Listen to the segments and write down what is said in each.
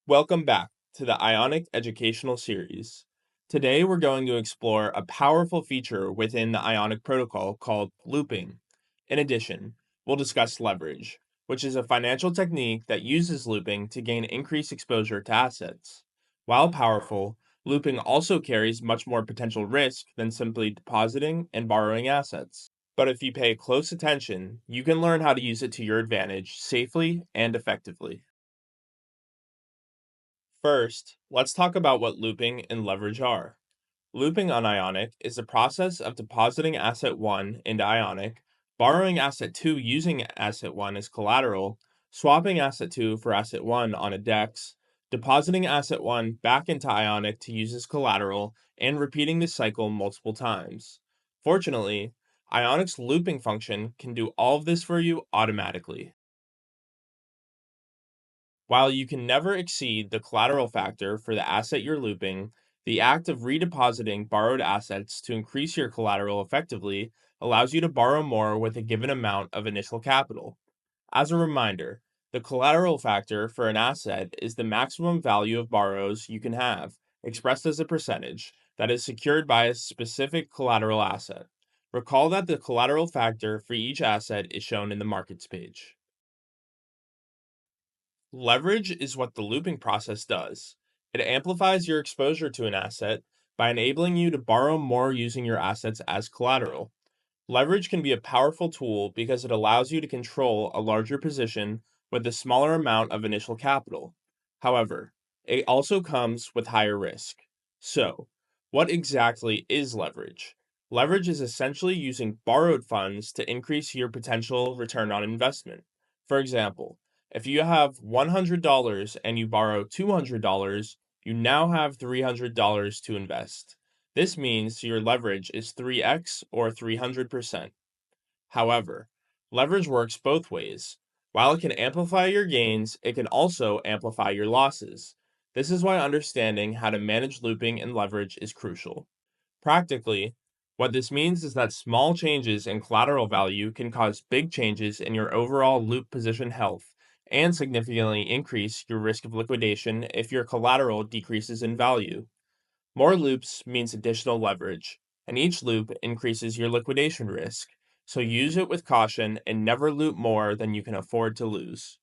Welcome back to the Ionic Educational Series. Today we're going to explore a powerful feature within the Ionic Protocol called looping. In addition, we'll discuss leverage, which is a financial technique that uses looping to gain increased exposure to assets. While powerful, looping also carries much more potential risk than simply depositing and borrowing assets. But if you pay close attention, you can learn how to use it to your advantage safely and effectively. First, let's talk about what looping and leverage are. Looping on Ionic is the process of depositing asset 1 into Ionic, borrowing asset 2 using asset 1 as collateral, swapping asset 2 for asset 1 on a DEX, depositing asset 1 back into Ionic to use as collateral, and repeating this cycle multiple times. Fortunately, Ionic's looping function can do all of this for you automatically. While you can never exceed the collateral factor for the asset you're looping, the act of redepositing borrowed assets to increase your collateral effectively allows you to borrow more with a given amount of initial capital. As a reminder, the collateral factor for an asset is the maximum value of borrows you can have, expressed as a percentage, that is secured by a specific collateral asset. Recall that the collateral factor for each asset is shown in the markets page. Leverage is what the looping process does. It amplifies your exposure to an asset by enabling you to borrow more using your assets as collateral. Leverage can be a powerful tool because it allows you to control a larger position with a smaller amount of initial capital. However, it also comes with higher risk. So, what exactly is leverage? Leverage is essentially using borrowed funds to increase your potential return on investment. For example, if you have $100 and you borrow $200, you now have $300 to invest. This means your leverage is 3x or 300%. However, leverage works both ways. While it can amplify your gains, it can also amplify your losses. This is why understanding how to manage looping and leverage is crucial. Practically, what this means is that small changes in collateral value can cause big changes in your overall loop position health and significantly increase your risk of liquidation if your collateral decreases in value. More loops means additional leverage, and each loop increases your liquidation risk, so use it with caution and never loop more than you can afford to lose.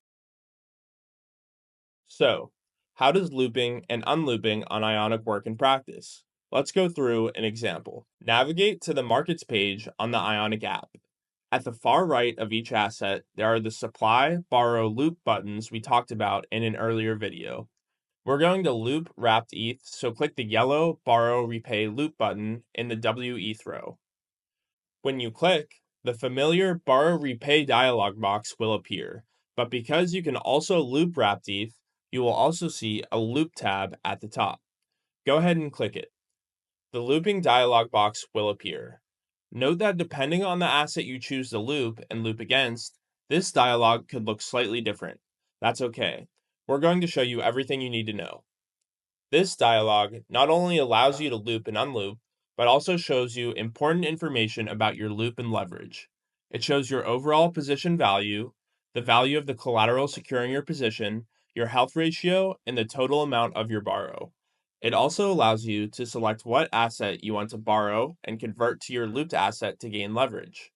So, how does looping and unlooping on Ionic work in practice? Let's go through an example. Navigate to the Markets page on the Ionic app. At the far right of each asset, there are the Supply, Borrow, Loop buttons we talked about in an earlier video. We're going to loop wrapped ETH, so click the yellow Borrow Repay Loop button in the WETH row. When you click, the familiar Borrow Repay dialog box will appear, but because you can also loop wrapped ETH, you will also see a Loop tab at the top. Go ahead and click it. The looping dialog box will appear. Note that depending on the asset you choose to loop and loop against, this dialog could look slightly different. That's okay. We're going to show you everything you need to know. This dialog not only allows you to loop and unloop, but also shows you important information about your loop and leverage. It shows your overall position value, the value of the collateral securing your position, your health ratio, and the total amount of your borrow. It also allows you to select what asset you want to borrow and convert to your looped asset to gain leverage.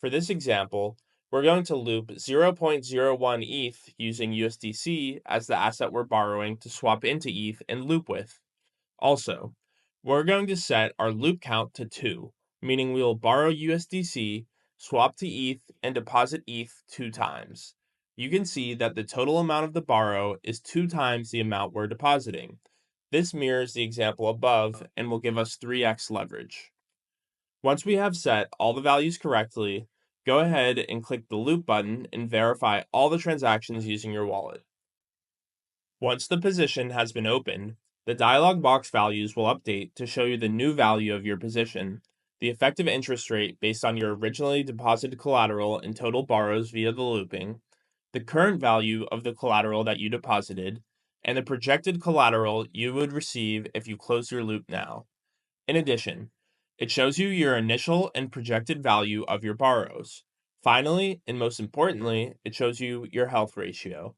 For this example, we're going to loop 0.01 ETH using USDC as the asset we're borrowing to swap into ETH and loop with. Also, we're going to set our loop count to 2, meaning we will borrow USDC, swap to ETH, and deposit ETH 2 times. You can see that the total amount of the borrow is 2 times the amount we're depositing. This mirrors the example above and will give us 3x leverage. Once we have set all the values correctly, go ahead and click the Loop button and verify all the transactions using your wallet. Once the position has been opened, the dialog box values will update to show you the new value of your position, the effective interest rate based on your originally deposited collateral and total borrows via the looping, the current value of the collateral that you deposited, and the projected collateral you would receive if you close your loop now. In addition, it shows you your initial and projected value of your borrows. Finally, and most importantly, it shows you your health ratio.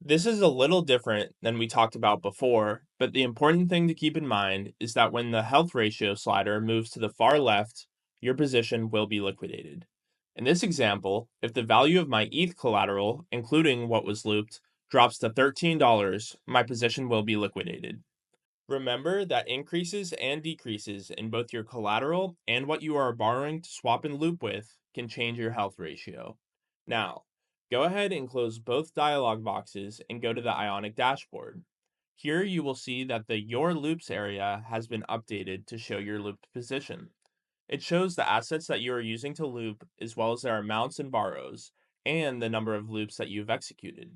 This is a little different than we talked about before, but the important thing to keep in mind is that when the health ratio slider moves to the far left, your position will be liquidated. In this example, if the value of my ETH collateral, including what was looped, drops to $13, my position will be liquidated. Remember that increases and decreases in both your collateral and what you are borrowing to swap and loop with can change your health ratio. Now, go ahead and close both dialog boxes and go to the Ionic dashboard. Here you will see that the Your Loops area has been updated to show your looped position. It shows the assets that you are using to loop as well as their amounts and borrows and the number of loops that you've executed.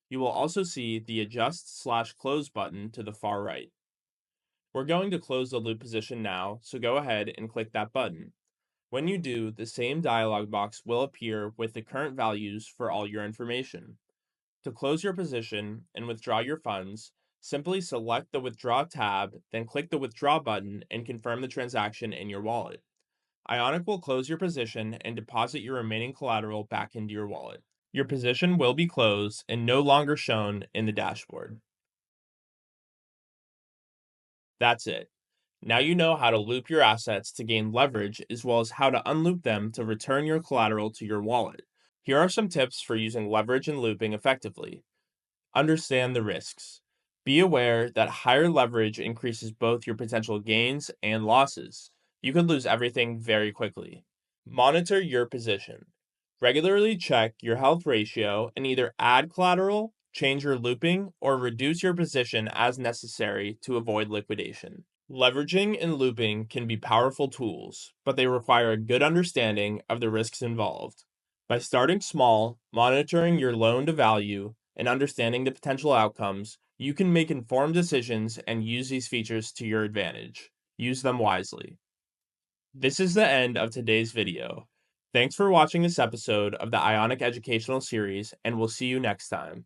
You will also see the Adjust/Close button to the far right. We're going to close the loop position now, so go ahead and click that button. When you do, the same dialog box will appear with the current values for all your information. To close your position and withdraw your funds, simply select the Withdraw tab, then click the Withdraw button and confirm the transaction in your wallet. Ionic will close your position and deposit your remaining collateral back into your wallet. Your position will be closed and no longer shown in the dashboard. That's it. Now you know how to loop your assets to gain leverage as well as how to unloop them to return your collateral to your wallet. Here are some tips for using leverage and looping effectively. Understand the risks. Be aware that higher leverage increases both your potential gains and losses. You could lose everything very quickly. Monitor your position. Regularly check your health ratio and either add collateral, change your looping, or reduce your position as necessary to avoid liquidation. Leveraging and looping can be powerful tools, but they require a good understanding of the risks involved. By starting small, monitoring your loan to value, and understanding the potential outcomes, you can make informed decisions and use these features to your advantage. Use them wisely. This is the end of today's video. Thanks for watching this episode of the Ionic Educational Series, and we'll see you next time.